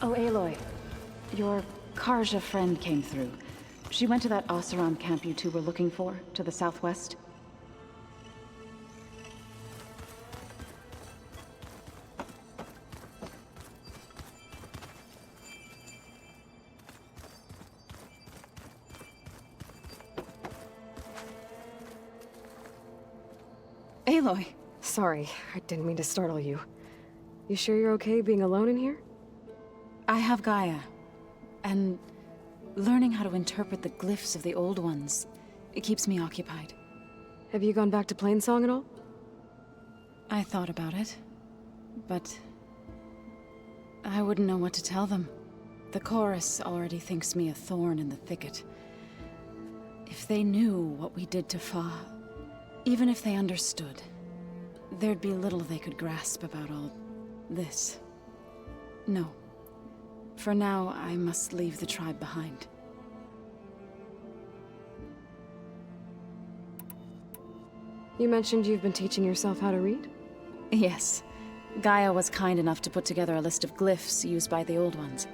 Oh, Aloy. Your Karja friend came through. She went to that Oseram camp you two were looking for, to the southwest. Aloy! Sorry, I didn't mean to startle you. You sure you're okay being alone in here? I have GAIA, and learning how to interpret the glyphs of the old ones, it keeps me occupied. Have you gone back to Plainsong at all? I thought about it, but I wouldn't know what to tell them. The chorus already thinks me a thorn in the thicket. If they knew what we did to Fa, even if they understood, there'd be little they could grasp about all this. No. For now, I must leave the tribe behind. You mentioned you've been teaching yourself how to read? Yes. GAIA was kind enough to put together a list of glyphs used by the old ones.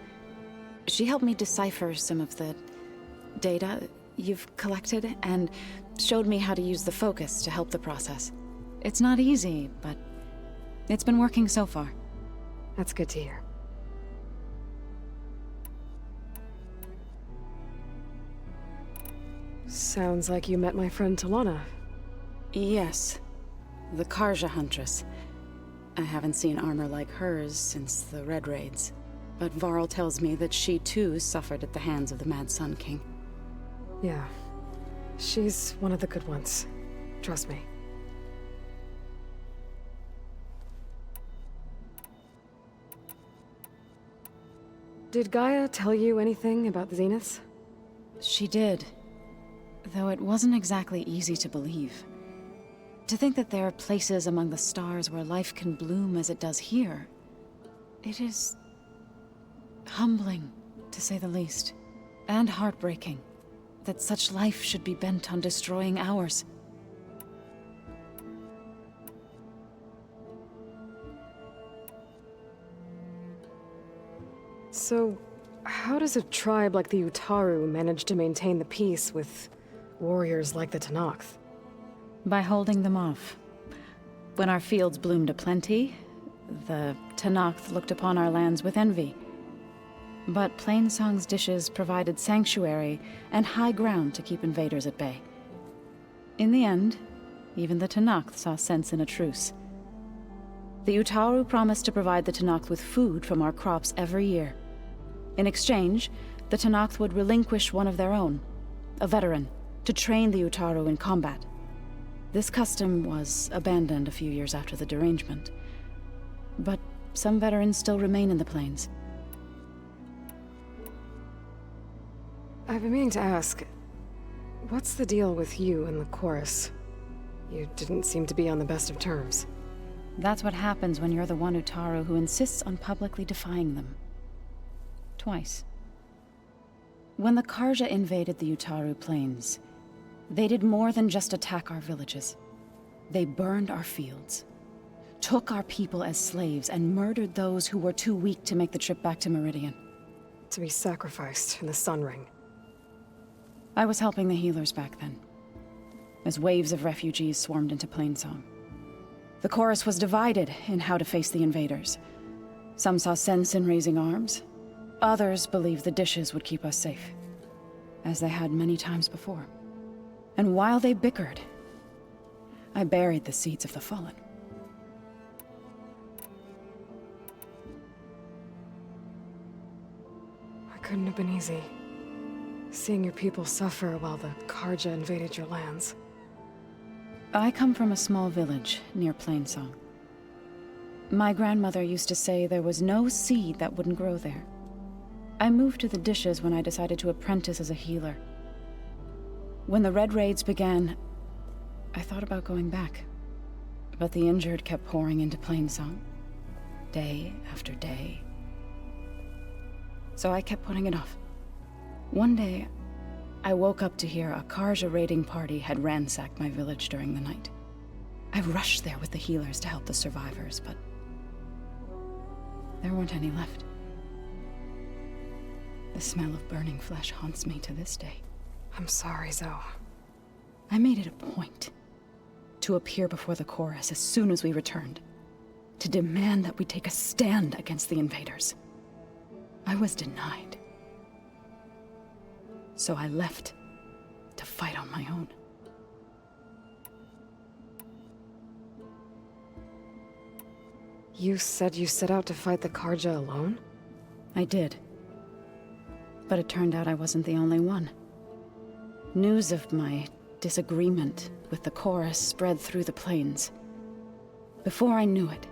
She helped me decipher some of the data you've collected, and showed me how to use the focus to help the process. It's not easy, but it's been working so far. That's good to hear. Sounds like you met my friend Talanah. Yes. The Karja huntress. I haven't seen armor like hers since the Red Raids, but Varl tells me that she too suffered at the hands of the Mad Sun King. Yeah. She's one of the good ones. Trust me. Did GAIA tell you anything about the Zeniths? She did. Though it wasn't exactly easy to believe. To think that there are places among the stars where life can bloom as it does here. It is humbling, to say the least. And heartbreaking. That such life should be bent on destroying ours. So, how does a tribe like the Utaru manage to maintain the peace with warriors like the Tenakth? By holding them off. When our fields bloomed aplenty, the Tenakth looked upon our lands with envy. But Plainsong's dishes provided sanctuary and high ground to keep invaders at bay. In the end, even the Tenakth saw sense in a truce. The Utaru promised to provide the Tenakth with food from our crops every year. In exchange, the Tenakth would relinquish one of their own, a veteran, to train the Utaru in combat. This custom was abandoned a few years after the derangement. But some veterans still remain in the plains. I've been meaning to ask, what's the deal with you and the chorus? You didn't seem to be on the best of terms. That's what happens when you're the one Utaru who insists on publicly defying them. Twice. When the Karja invaded the Utaru plains, they did more than just attack our villages. They burned our fields, took our people as slaves, and murdered those who were too weak to make the trip back to Meridian. To be sacrificed in the Sun Ring. I was helping the healers back then, as waves of refugees swarmed into Plainsong. The chorus was divided in how to face the invaders. Some saw sense in raising arms. Others believed the dishes would keep us safe, as they had many times before. And while they bickered, I buried the seeds of the fallen. It couldn't have been easy. Seeing your people suffer while the Karja invaded your lands. I come from a small village near Plainsong. My grandmother used to say there was no seed that wouldn't grow there. I moved to the dishes when I decided to apprentice as a healer. When the Red Raids began, I thought about going back. But the injured kept pouring into Plainsong, day after day. So I kept putting it off. One day, I woke up to hear a Karja raiding party had ransacked my village during the night. I rushed there with the healers to help the survivors, but there weren't any left. The smell of burning flesh haunts me to this day. I'm sorry, Zoe. I made it a point to appear before the chorus as soon as we returned, to demand that we take a stand against the invaders. I was denied. So I left to fight on my own. You said you set out to fight the Karja alone? I did. But it turned out I wasn't the only one. News of my disagreement with the chorus spread through the plains. Before I knew it,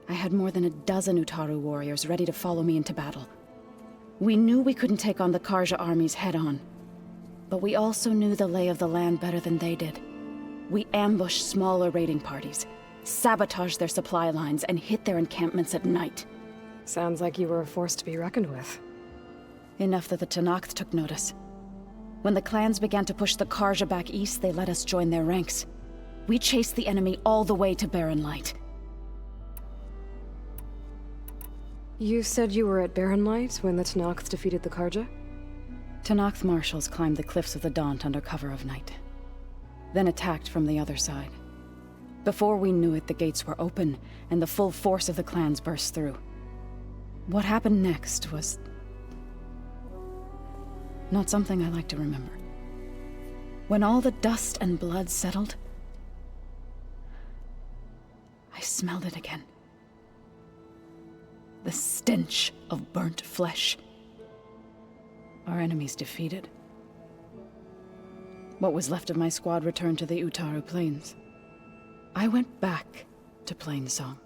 I had more than a dozen Utaru warriors ready to follow me into battle. We knew we couldn't take on the Karja armies head-on, but we also knew the lay of the land better than they did. We ambushed smaller raiding parties, sabotaged their supply lines, and hit their encampments at night. Sounds like you were a force to be reckoned with. Enough that the Talanah took notice. When the clans began to push the Karja back east, they let us join their ranks. We chased the enemy all the way to Barren Light. You said you were at Barren Light when the Talanah defeated the Karja? Talanah marshals climbed the cliffs of the Daunt under cover of night, then attacked from the other side. Before we knew it, the gates were open, and the full force of the clans burst through. What happened next was not something I like to remember. When all the dust and blood settled, I smelled it again. The stench of burnt flesh. Our enemies defeated. What was left of my squad returned to the Utaru Plains. I went back to Plainsong.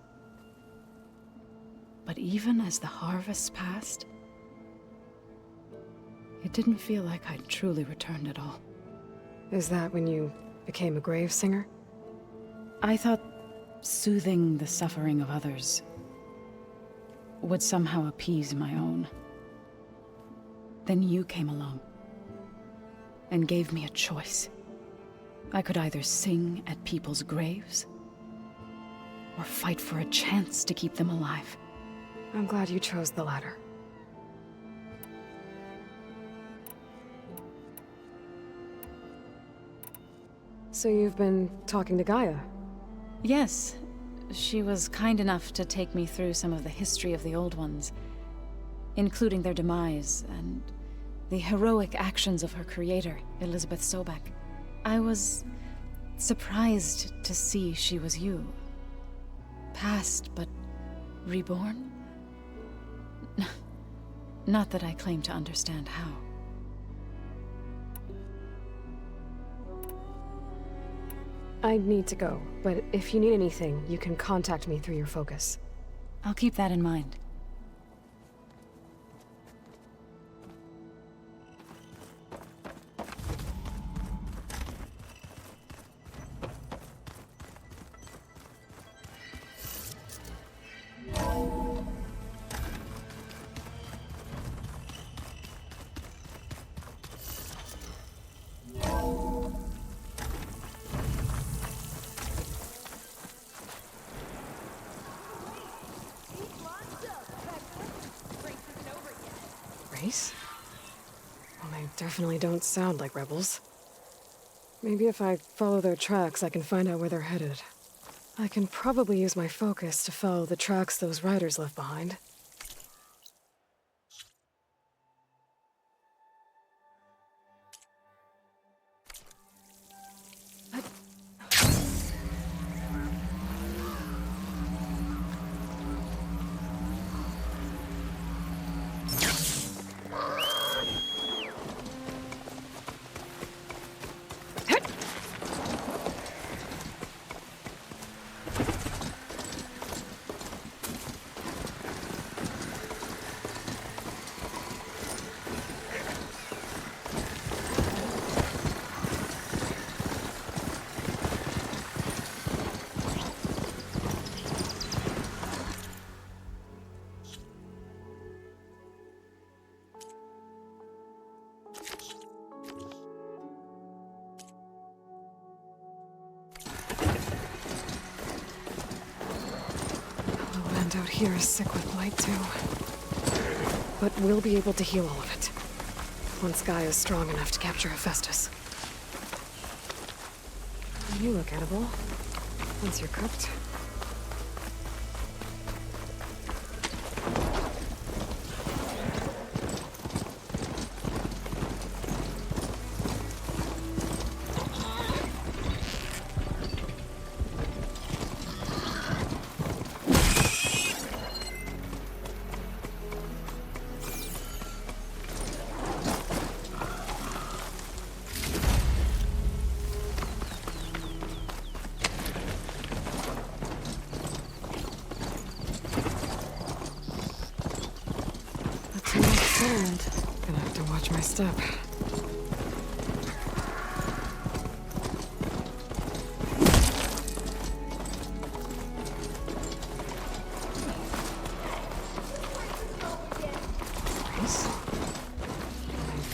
But even as the harvest passed, it didn't feel like I'd truly returned at all. Is that when you became a grave singer? I thought soothing the suffering of others would somehow appease my own. Then you came along and gave me a choice. I could either sing at people's graves or fight for a chance to keep them alive. I'm glad you chose the latter. So you've been talking to GAIA? Yes. She was kind enough to take me through some of the history of the Old Ones, including their demise and the heroic actions of her creator, Elizabeth Sobek. I was surprised to see she was you. Past, but reborn? Not that I claim to understand how. I need to go, but if you need anything, you can contact me through your focus. I'll keep that in mind. Race? Well, they definitely don't sound like rebels. Maybe if I follow their tracks, I can find out where they're headed. I can probably use my focus to follow the tracks those riders left behind. Out here is sick with blight too. But we'll be able to heal all of it. once GAIA is strong enough to capture Hephaestus. You look edible. Once you're cooked. Gonna have to watch my step. They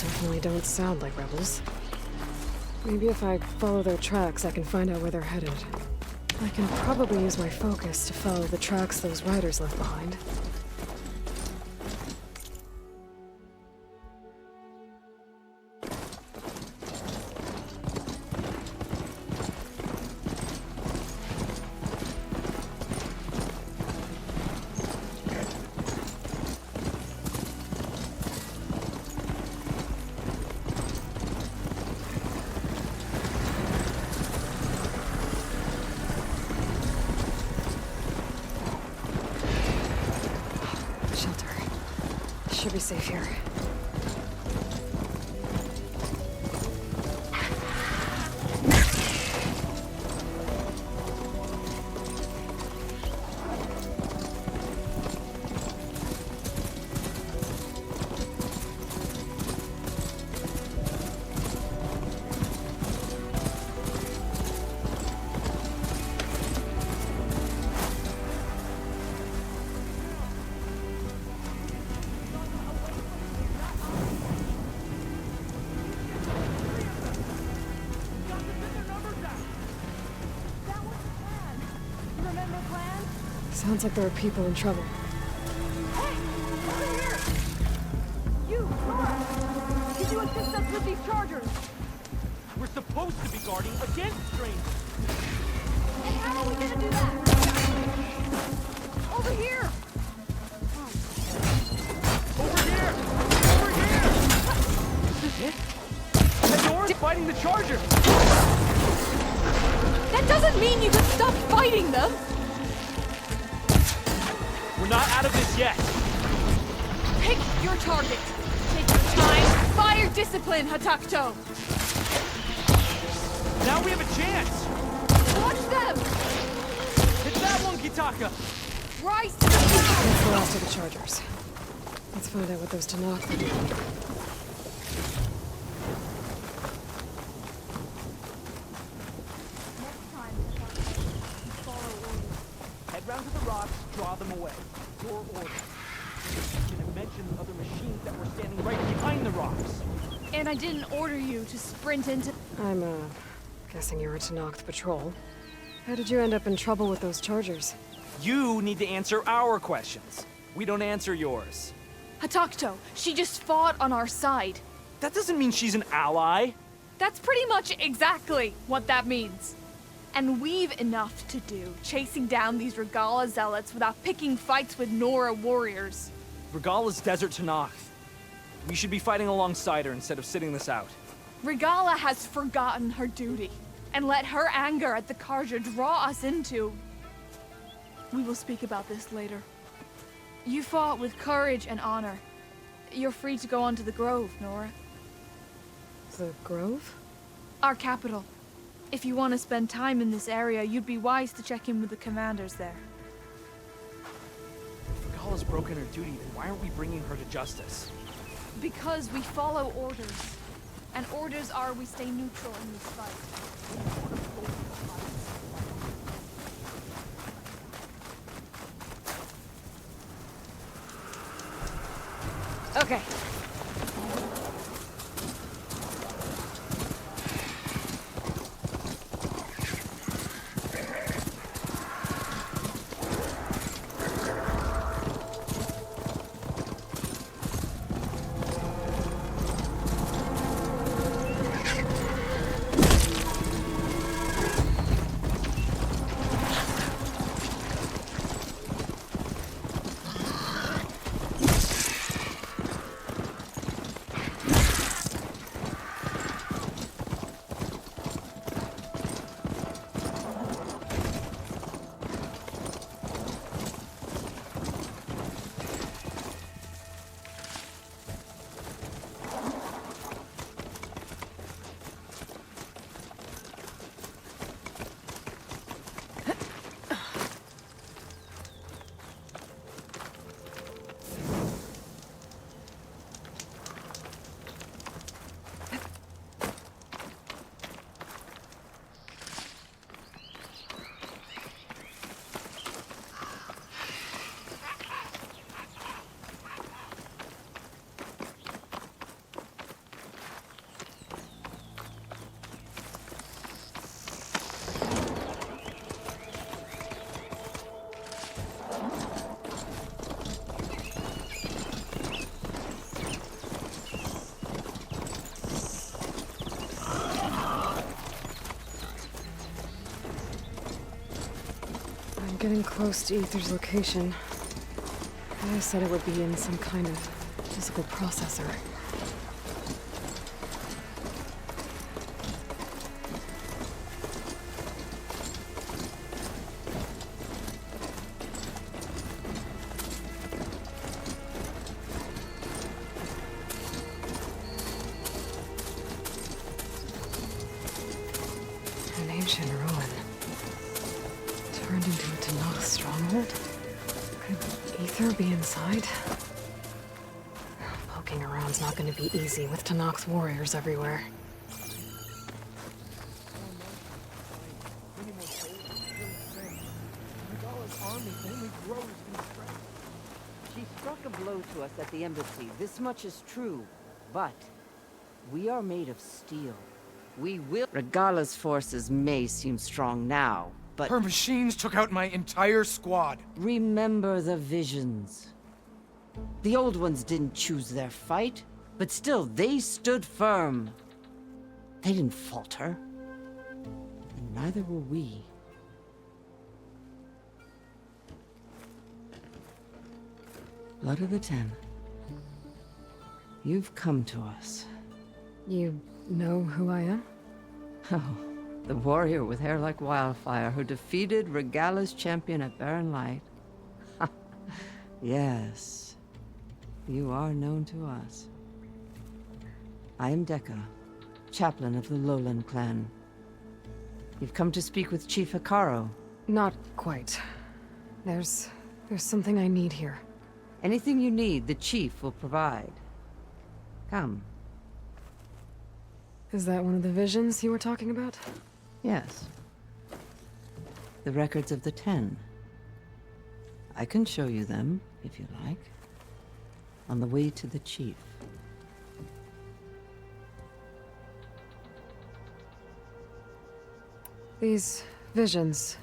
definitely don't sound like rebels. Maybe if I follow their tracks, I can find out where they're headed. I can probably use my focus to follow the tracks those riders left behind. Should be safe here. Sounds like there are people in trouble. Hey! Over here! You, Nora! Can you assist us with these chargers? We're supposed to be guarding against strangers. And how are we gonna do that? Over here! Over here! Over here! Is this it? And Nora's fighting the charger! That doesn't mean you can stop fighting them! We're not out of this yet. Pick your target. Take your time. Fire discipline, Hatakto! Now we have a chance! Watch them! It's that one, Kitaka! Rise to the That's the ground! last of the chargers. Let's find out what those Talanah are doing. Head round to the rocks, draw them away. Your order. You can mention the other machines that were standing right behind the rocks. And I didn't order you to sprint into... I'm, guessing you're a Talanah patrol. How did you end up in trouble with those chargers? You need to answer our questions. We don't answer yours. Hatakto, she just fought on our side. That doesn't mean she's an ally. That's pretty much exactly what that means. And we've enough to do, chasing down these Regalla zealots without picking fights with Nora warriors. Regalla's desert Talanah. We should be fighting alongside her instead of sitting this out. Regalla has forgotten her duty, and let her anger at the Karja draw us into... We will speak about this later. You fought with courage and honor. You're free to go on to the Grove, Nora. The Grove? Our capital. If you want to spend time in this area, you'd be wise to check in with the commanders there. If Regalla's broken her duty, then why aren't we bringing her to justice? Because we follow orders. And orders are we stay neutral in this fight. Okay. getting close to Aether's location. I said it would be in some kind of physical processor. An ancient ruin. Turned into a Talanah stronghold? Could Aether be inside? Poking around's not going to be easy with Tanakh's warriors everywhere. Regalla's army only grows in strength. She struck a blow to us at the embassy. This much is true. But we are made of steel. We will. Regalla's forces may seem strong now, but Her machines took out my entire squad. remember the visions. The old ones didn't choose their fight, but still, they stood firm. They didn't falter. And neither will we. Blood of the Ten. You've come to us. You know who I am? Oh, the warrior with hair like wildfire who defeated Regalla's champion at Barren Light. Yes, you are known to us. I am Dekka, chaplain of the Lowland clan. You've come to speak with Chief Hekarro. Not quite. There's something I need here. Anything you need, the chief will provide. Come. Is that one of the visions you were talking about? Yes. The records of the Ten. I can show you them, if you like. On the way to the chief. These visions,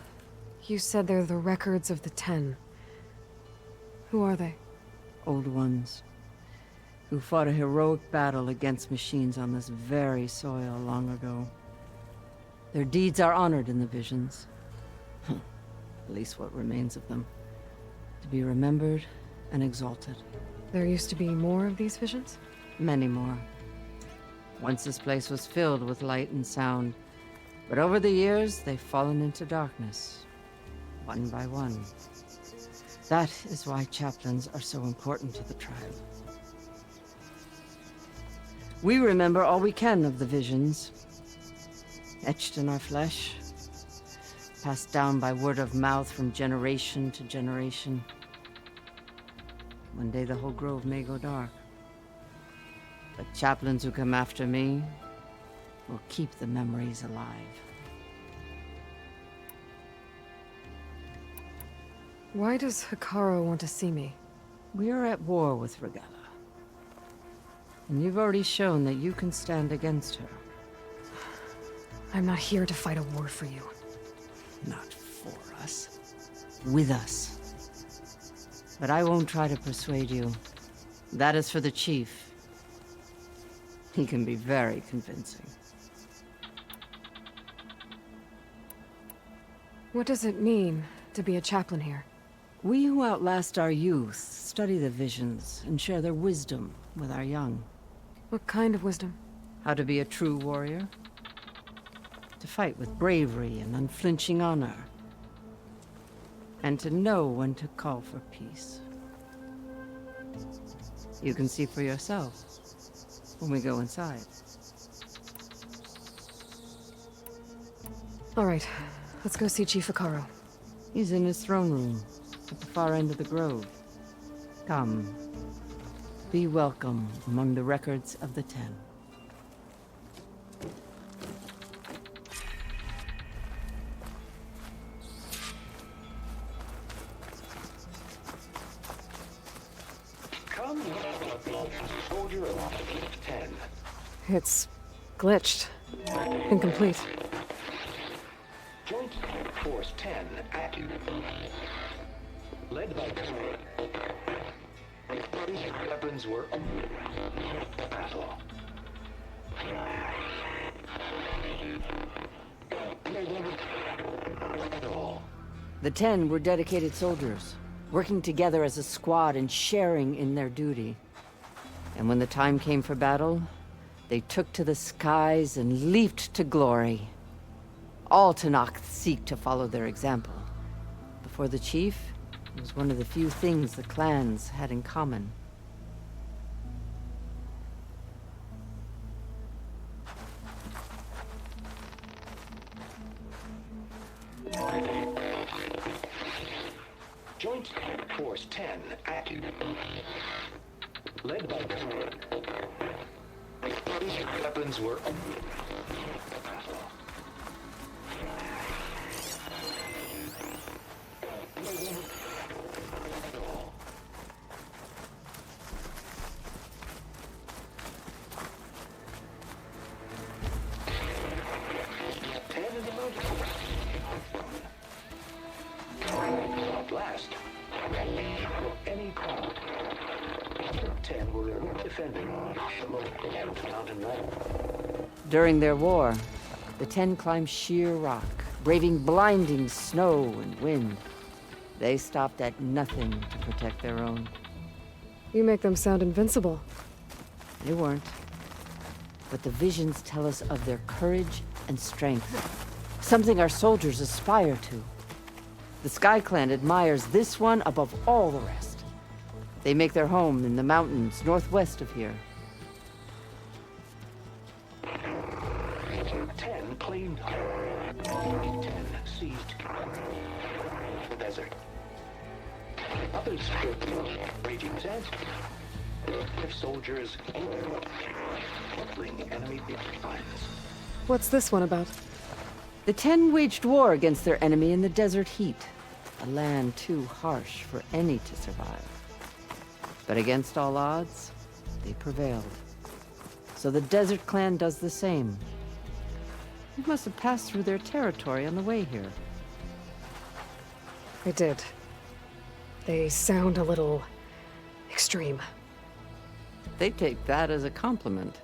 you said they're the records of the Ten. Who are they? Old ones. Who fought a heroic battle against machines on this very soil long ago. Their deeds are honored in the visions. At least what remains of them. To be remembered and exalted. There used to be more of these visions? Many more. Once this place was filled with light and sound. But over the years, they've fallen into darkness. One by one. That is why chaplains are so important to the tribe. We remember all we can of the visions. Etched in our flesh. Passed down by word of mouth from generation to generation. One day the whole grove may go dark. But chaplains who come after me will keep the memories alive. Why does Hekarro want to see me? We are at war with Regalla. And you've already shown that you can stand against her. I'm not here to fight a war for you. Not for us. With us. But I won't try to persuade you. That is for the chief. He can be very convincing. What does it mean to be a chaplain here? We who outlast our youth study the visions and share their wisdom with our young. What kind of wisdom? How to be a true warrior. To fight with bravery and unflinching honor. And to know when to call for peace. You can see for yourself when we go inside. All right, let's go see Chief Hekarro. He's in his throne room, at the far end of the grove. Come. Be welcome among the records of the Ten. Come, soldier of 10. It's glitched. Incomplete. Joint Force 10 active. Led by Khane. Weapons were battle. At all. The 10 were dedicated soldiers, working together as a squad and sharing in their duty. And when the time came for battle, they took to the skies and leaped to glory. All Talanah seek to follow their example. Before the chief, it was one of the few things the clans had in common. Joint Force 10 active. Led by weapons were last. Any crowd. 10 were defending the local mountain level. During their war, the 10 climbed sheer rock, braving blinding snow and wind. They stopped at nothing to protect their own. You make them sound invincible. They weren't. But the visions tell us of their courage and strength. Something our soldiers aspire to. The Sky Clan admires this one above all the rest. They make their home in the mountains northwest of here. 10 claimed 10 seized the desert. Others stood raging sands. Their soldiers bring enemy lines. What's this one about? The 10 waged war against their enemy in the desert heat, a land too harsh for any to survive. But against all odds, they prevailed. So the Desert Clan does the same. We must have passed through their territory on the way here. I did. They sound a little extreme. They take that as a compliment.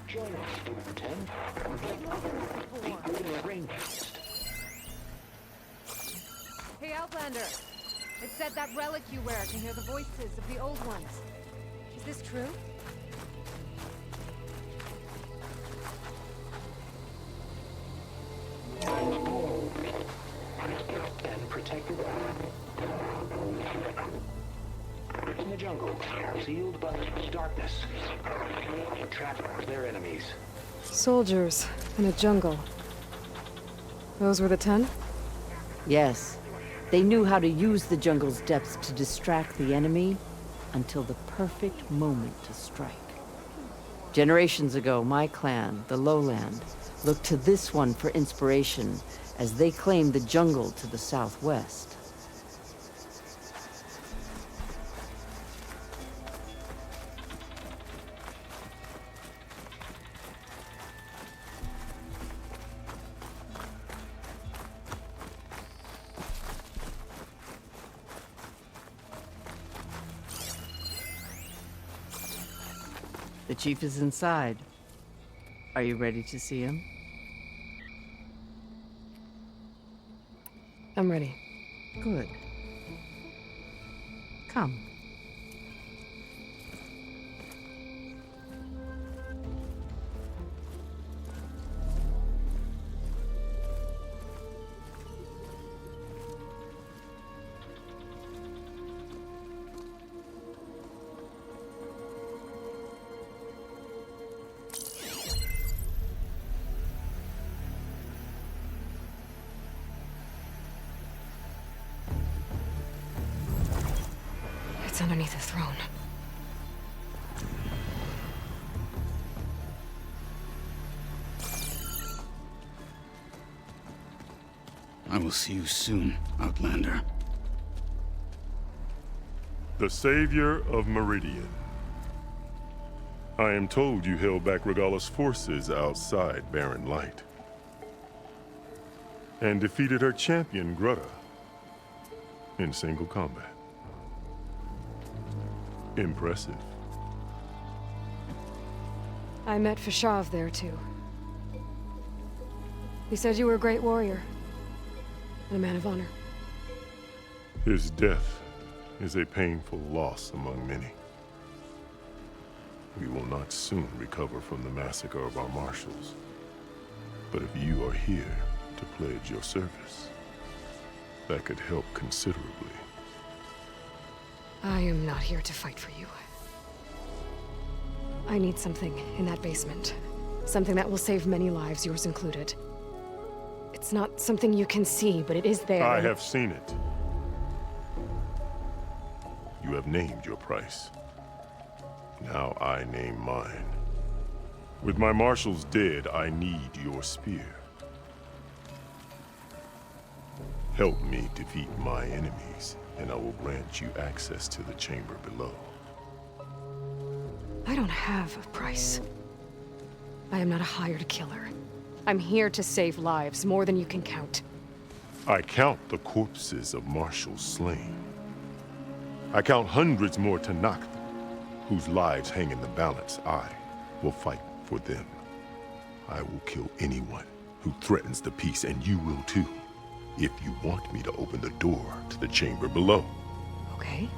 Join us, 10. The rain. Hey, Outlander! It said that relic you wear can hear the voices of the old ones. Is this true? And protected in the jungle, sealed by darkness, trapped their enemies. Soldiers in a jungle. Those were the 10? Yes. They knew how to use the jungle's depths to distract the enemy until the perfect moment to strike. Generations ago, my clan, the Lowland, looked to this one for inspiration as they claimed the jungle to the southwest. The chief is inside. Are you ready to see him? I'm ready. Good. Come. It's underneath the throne. I will see you soon, Outlander. The Savior of Meridian. I am told you held back Regalla's forces outside Barren Light. And defeated her champion, Grutta, in single combat. Impressive. I met Fashav there, too. He said you were a great warrior. And a man of honor. His death is a painful loss among many. We will not soon recover from the massacre of our marshals. But if you are here to pledge your service, that could help considerably. I am not here to fight for you. I need something in that basement. Something that will save many lives, yours included. It's not something you can see, but it is there. I have seen it. You have named your price. Now I name mine. With my marshals dead, I need your spear. Help me defeat my enemies, and I will grant you access to the chamber below. I don't have a price. I am not a hired killer. I'm here to save lives, more than you can count. I count the corpses of marshals slain. I count hundreds more Talanah, whose lives hang in the balance. I will fight for them. I will kill anyone who threatens the peace, and you will too, if you want me to open the door to the chamber below. Okay.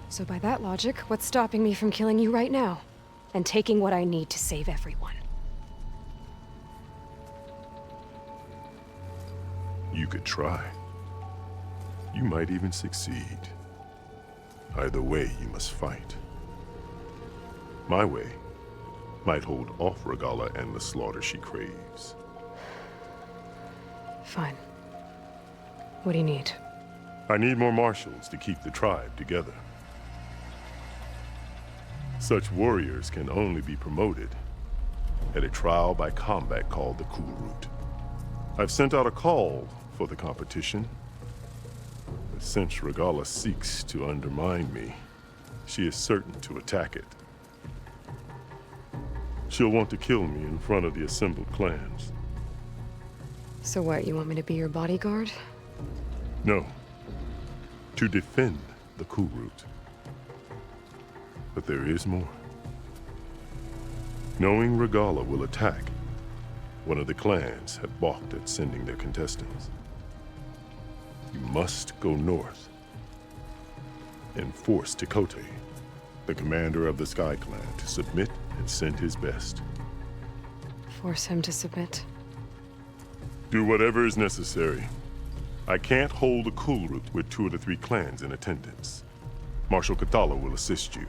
So by that logic, what's stopping me from killing you right now? And taking what I need to save everyone? You could try. You might even succeed. Either way, you must fight. My way might hold off Regalla and the slaughter she craves. Fine. What do you need? I need more marshals to keep the tribe together. Such warriors can only be promoted at a trial by combat called the Cool Route. I've sent out a call for the competition. But since Regalla seeks to undermine me, she is certain to attack it. She'll want to kill me in front of the assembled clans. So what, you want me to be your bodyguard? No. To defend the Cool Route. But there is more. Knowing Regalla will attack, one of the clans have balked at sending their contestants. You must go north and force Tekote, the commander of the Sky Clan, to submit and send his best. Force him to submit? Do whatever is necessary. I can't hold the Cool Route with 2 of the 3 clans in attendance. Marshal Kotallo will assist you.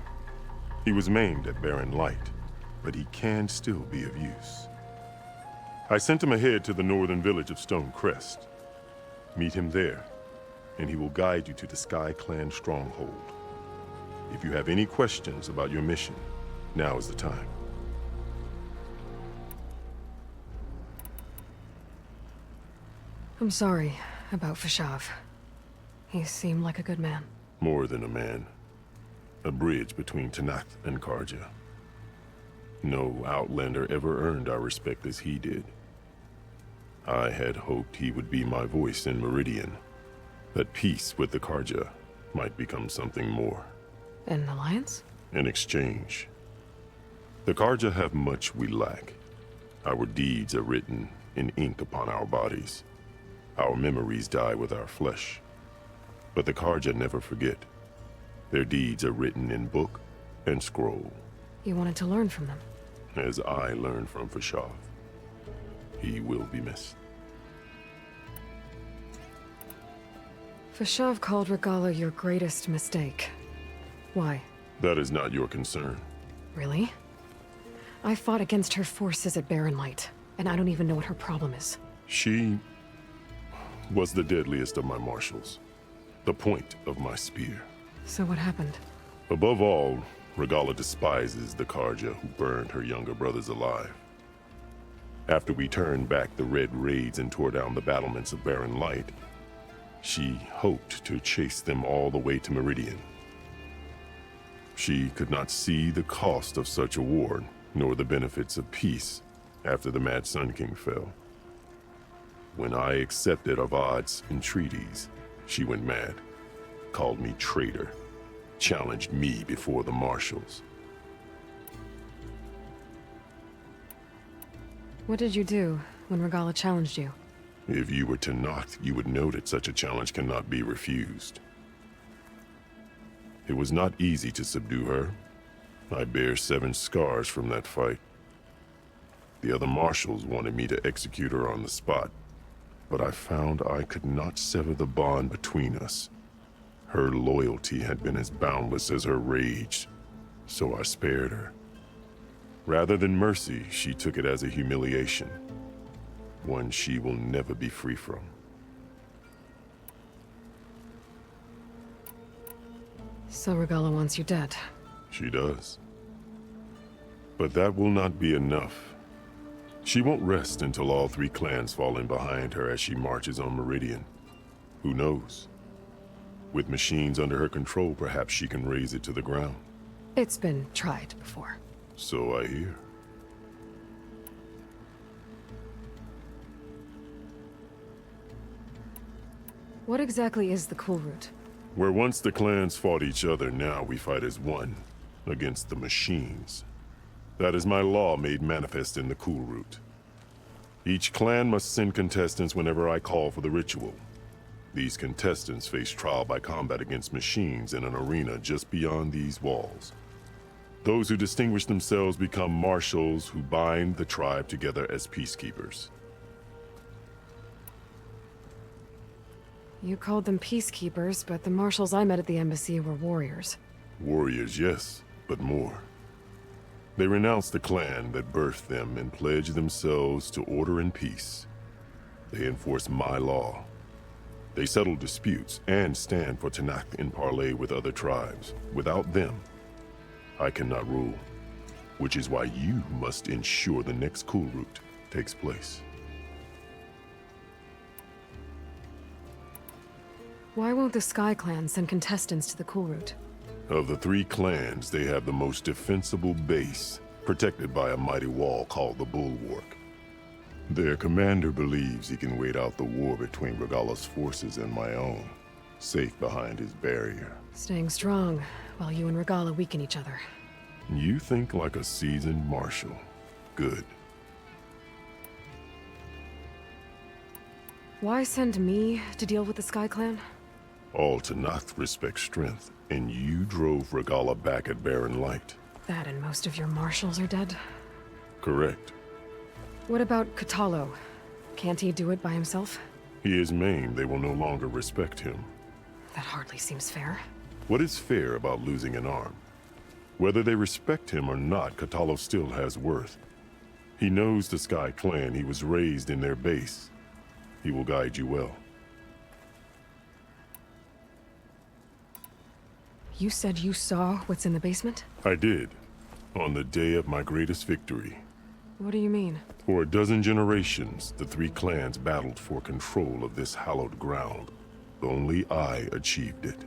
He was maimed at Barren Light, but he can still be of use. I sent him ahead to the northern village of Stone Crest. Meet him there, and he will guide you to the Sky Clan stronghold. If you have any questions about your mission, now is the time. I'm sorry about Fashav. He seemed like a good man. More than a man. A bridge between Talanah and Carja. No Outlander ever earned our respect as he did. I had hoped he would be my voice in Meridian, that peace with the Carja might become something more. An alliance? In exchange. The Carja have much we lack. Our deeds are written in ink upon our bodies. Our memories die with our flesh. But the Carja never forget. Their deeds are written in book and scroll. You wanted to learn from them? As I learned from Fashav. He will be missed. Fashav called Regalla your greatest mistake. Why? That is not your concern. Really? I fought against her forces at Barren Light, and I don't even know what her problem is. She was the deadliest of my marshals. The point of my spear. So what happened? Above all, Regalla despises the Carja who burned her younger brothers alive. After we turned back the Red Raids and tore down the battlements of Barren Light, she hoped to chase them all the way to Meridian. She could not see the cost of such a war, nor the benefits of peace after the Mad Sun King fell. When I accepted Avad's entreaties, she went mad, called me traitor, challenged me before the marshals. What did you do when Regalla challenged you? If you were Talanah, you would know that such a challenge cannot be refused. It was not easy to subdue her. I bear 7 scars from that fight. The other marshals wanted me to execute her on the spot, but I found I could not sever the bond between us. Her loyalty had been as boundless as her rage, so I spared her. Rather than mercy, she took it as a humiliation, one she will never be free from. So Regalla wants you dead. She does. But that will not be enough. She won't rest until all 3 clans fall in behind her as she marches on Meridian. Who knows? With machines under her control, perhaps she can raise it to the ground. It's been tried before. So I hear. What exactly is the Cool Route? Where once the clans fought each other, now we fight as one, against the machines. That is my law made manifest in the Cool Route. Each clan must send contestants whenever I call for the ritual. These contestants face trial by combat against machines in an arena just beyond these walls. Those who distinguish themselves become marshals who bind the tribe together as peacekeepers. You called them peacekeepers, but the marshals I met at the embassy were warriors. Warriors, yes, but more. They renounce the clan that birthed them and pledge themselves to order and peace. They enforce my law. They settle disputes and stand for Talanah in parley with other tribes. Without them, I cannot rule, which is why you must ensure the next Cool Route takes place. Why won't the Sky Clan send contestants to the Cool Route? Of the 3 clans, they have the most defensible base, protected by a mighty wall called the Bulwark. Their commander believes he can wait out the war between Regalla's forces and my own, safe behind his barrier. Staying strong, while you and Regalla weaken each other. You think like a seasoned marshal. Good. Why send me to deal with the Sky Clan? All Talanah respect strength, and you drove Regalla back at Barren Light. That and most of your marshals are dead? Correct. What about Kotallo? Can't he do it by himself? He is maimed, they will no longer respect him. That hardly seems fair. What is fair about losing an arm? Whether they respect him or not, Kotallo still has worth. He knows the Sky Clan, he was raised in their base. He will guide you well. You said you saw what's in the basement? I did, on the day of my greatest victory. What do you mean? For a dozen generations, the 3 clans battled for control of this hallowed ground. Only I achieved it.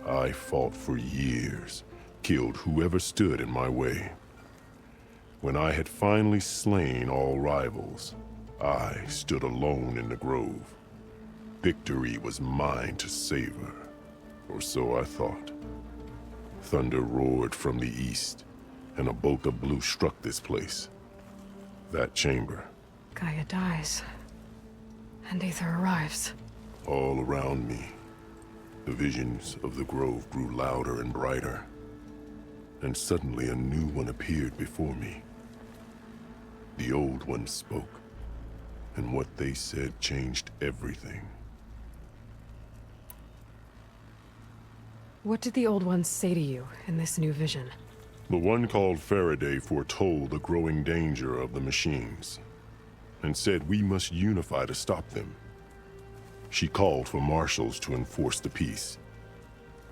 I fought for years, killed whoever stood in my way. When I had finally slain all rivals, I stood alone in the grove. Victory was mine to savor, or so I thought. Thunder roared from the east, and a bolt of blue struck this place. That chamber. GAIA dies, and Aether arrives. All around me, the visions of the grove grew louder and brighter, and suddenly a new one appeared before me. The old one spoke, and what they said changed everything. What did the old ones say to you in this new vision? The one called Faraday foretold the growing danger of the machines, and said we must unify to stop them. She called for marshals to enforce the peace.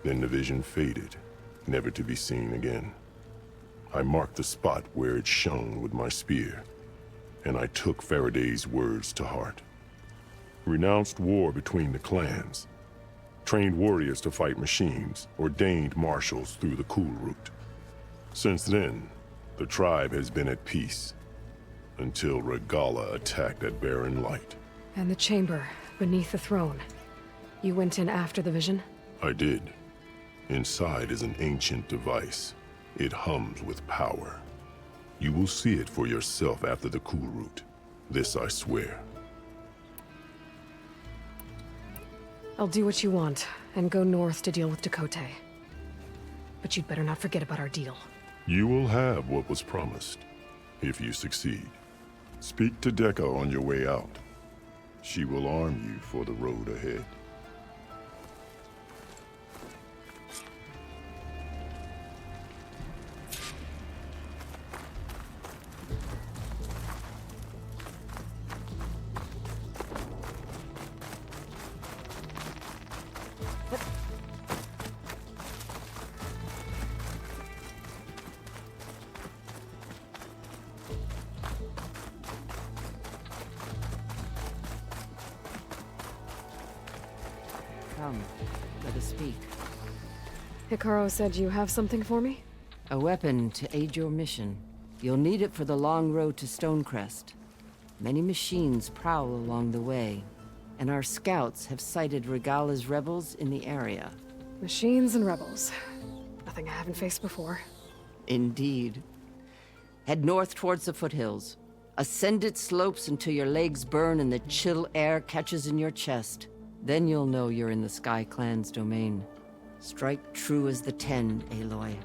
Then the vision faded, never to be seen again. I marked the spot where it shone with my spear, and I took Faraday's words to heart. Renounced war between the clans, trained warriors to fight machines, ordained marshals through the cool route. Since then, the tribe has been at peace, until Regalla attacked at Barren Light. And the chamber, beneath the throne. You went in after the vision? I did. Inside is an ancient device. It hums with power. You will see it for yourself after the cool route. This I swear. I'll do what you want, and go north to deal with Dakota. But you'd better not forget about our deal. You will have what was promised, if you succeed. Speak to Dekka on your way out. She will arm you for the road ahead. Come, let us speak. Hekarro said you have something for me? A weapon to aid your mission. You'll need it for the long road to Stonecrest. Many machines prowl along the way, and our scouts have sighted Regalla's rebels in the area. Machines and rebels. Nothing I haven't faced before. Indeed. Head north towards the foothills. Ascend its slopes until your legs burn and the chill air catches in your chest. Then you'll know you're in the Sky Clan's domain. Strike true as the 10, Aloy.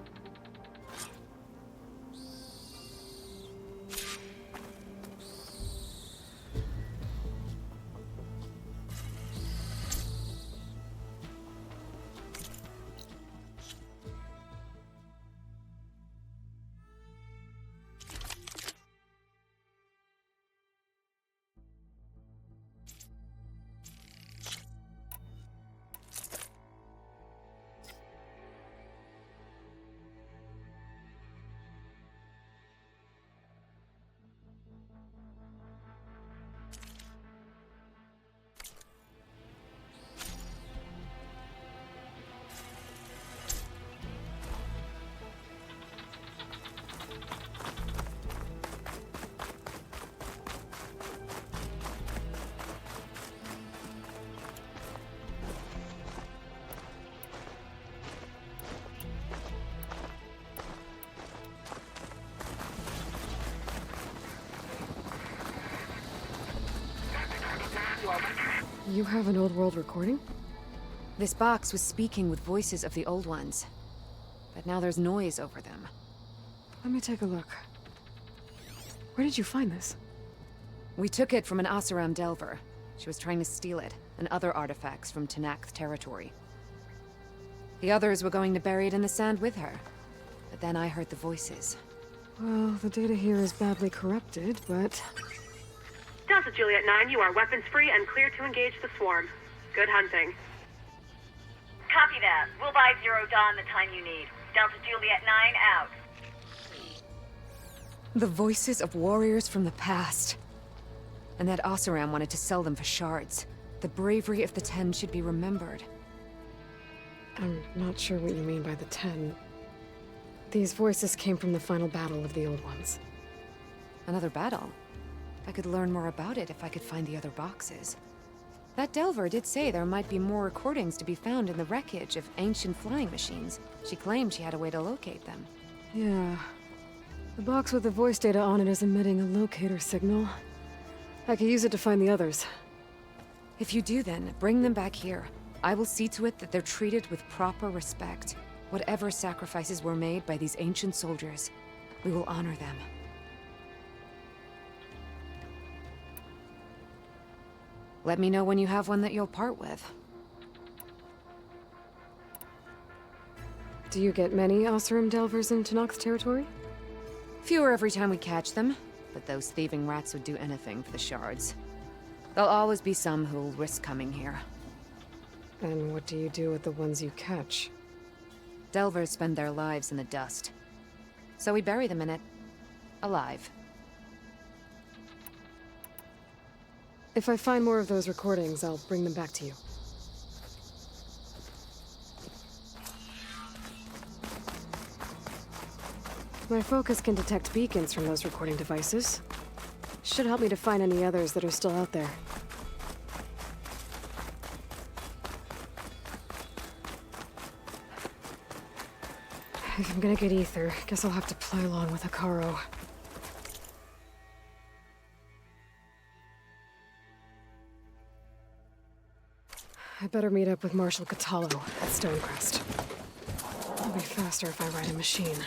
You have an old world recording? This box was speaking with voices of the old ones. But now there's noise over them. Let me take a look. Where did you find this? We took it from an Oseram Delver. She was trying to steal it, and other artifacts from Tenakth territory. The others were going to bury it in the sand with her. But then I heard the voices. Well, the data here is badly corrupted, but... Delta Juliet 9, you are weapons-free and clear to engage the swarm. Good hunting. Copy that. We'll buy Zero Dawn the time you need. Delta Juliet 9 out. The voices of warriors from the past. And that Oseram wanted to sell them for shards. The bravery of the 10 should be remembered. I'm not sure what you mean by the 10. These voices came from the final battle of the Old Ones. Another battle? I could learn more about it if I could find the other boxes. That Delver did say there might be more recordings to be found in the wreckage of ancient flying machines. She claimed she had a way to locate them. Yeah. The box with the voice data on it is emitting a locator signal. I could use it to find the others. If you do then, bring them back here. I will see to it that they're treated with proper respect. Whatever sacrifices were made by these ancient soldiers, we will honor them. Let me know when you have one that you'll part with. Do you get many Oseram Delvers in Tenakth territory? Fewer every time we catch them, but those thieving rats would do anything for the shards. There'll always be some who'll risk coming here. And what do you do with the ones you catch? Delvers spend their lives in the dust. So we bury them in it, alive. If I find more of those recordings, I'll bring them back to you. My focus can detect beacons from those recording devices. Should help me to find any others that are still out there. If I'm gonna get ether, guess I'll have to play along with Hekarro. I better meet up with Marshal Kotallo at Stonecrest. It'll be faster if I ride a machine.